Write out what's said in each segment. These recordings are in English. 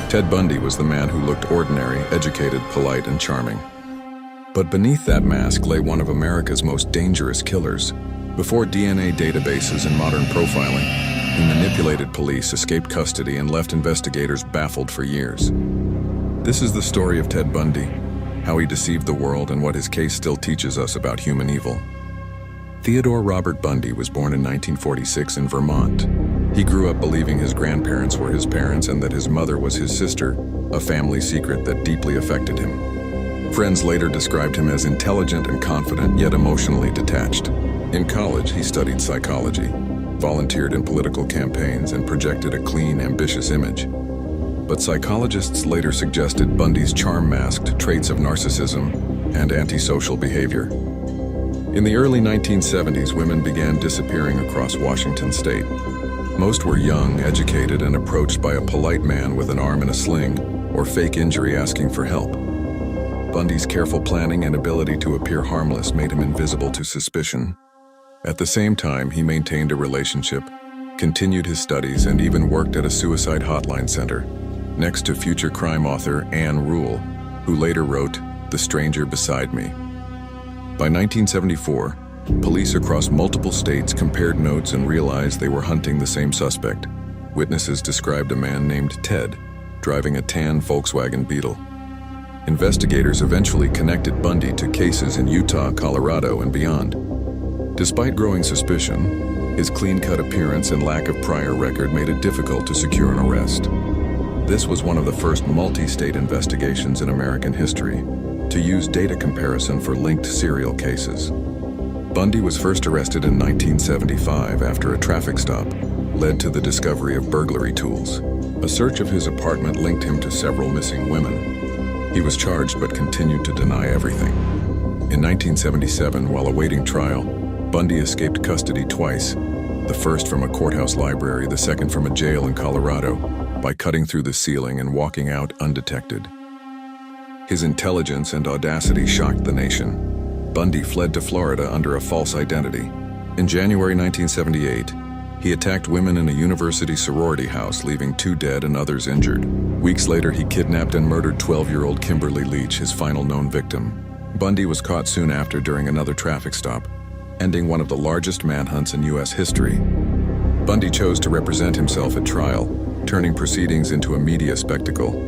Ted Bundy was the man who looked ordinary, educated, polite, and charming. But beneath that mask lay one of America's most dangerous killers. Before DNA databases and modern profiling, he manipulated police, escaped custody, and left investigators baffled for years. This is the story of Ted Bundy, how he deceived the world and what his case still teaches us about human evil. Theodore Robert Bundy was born in 1946 in Vermont. He grew up believing his grandparents were his parents and that his mother was his sister, a family secret that deeply affected him. Friends later described him as intelligent and confident, yet emotionally detached. In college, he studied psychology, volunteered in political campaigns, and projected a clean, ambitious image. But psychologists later suggested Bundy's charm masked traits of narcissism and antisocial behavior. In the early 1970s, women began disappearing across Washington state. Most were young, educated, and approached by a polite man with an arm in a sling or fake injury asking for help. Bundy's careful planning and ability to appear harmless made him invisible to suspicion. At the same time, he maintained a relationship, continued his studies, and even worked at a suicide hotline center, next to future crime author Anne Rule, who later wrote The Stranger Beside Me. By 1974, police across multiple states compared notes and realized they were hunting the same suspect. Witnesses described a man named Ted, driving a tan Volkswagen Beetle. Investigators eventually connected Bundy to cases in Utah, Colorado, and beyond. Despite growing suspicion, his clean-cut appearance and lack of prior record made it difficult to secure an arrest. This was one of the first multi-state investigations in American history to use data comparison for linked serial cases. Bundy was first arrested in 1975 after a traffic stop led to the discovery of burglary tools. A search of his apartment linked him to several missing women. He was charged but continued to deny everything. In 1977, while awaiting trial, Bundy escaped custody twice, the first from a courthouse library, the second from a jail in Colorado, by cutting through the ceiling and walking out undetected. His intelligence and audacity shocked the nation. Bundy fled to Florida under a false identity. In January 1978, he attacked women in a university sorority house, leaving 2 dead and others injured. Weeks later, he kidnapped and murdered 12-year-old Kimberly Leach, his final known victim. Bundy was caught soon after during another traffic stop, ending one of the largest manhunts in U.S. history. Bundy chose to represent himself at trial, turning proceedings into a media spectacle.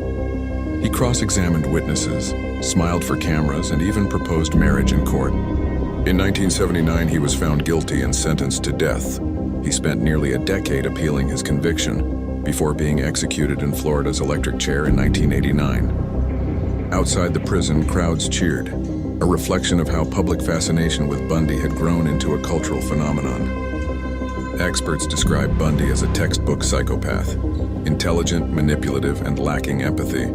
He cross-examined witnesses, smiled for cameras, and even proposed marriage in court. In 1979, he was found guilty and sentenced to death. He spent nearly a decade appealing his conviction before being executed in Florida's electric chair in 1989. Outside the prison, crowds cheered, a reflection of how public fascination with Bundy had grown into a cultural phenomenon. Experts describe Bundy as a textbook psychopath, intelligent, manipulative, and lacking empathy.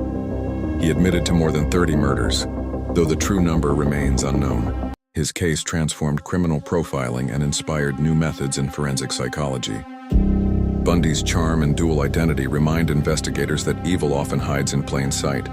He admitted to more than 30 murders, though the true number remains unknown. His case transformed criminal profiling and inspired new methods in forensic psychology. Bundy's charm and dual identity remind investigators that evil often hides in plain sight.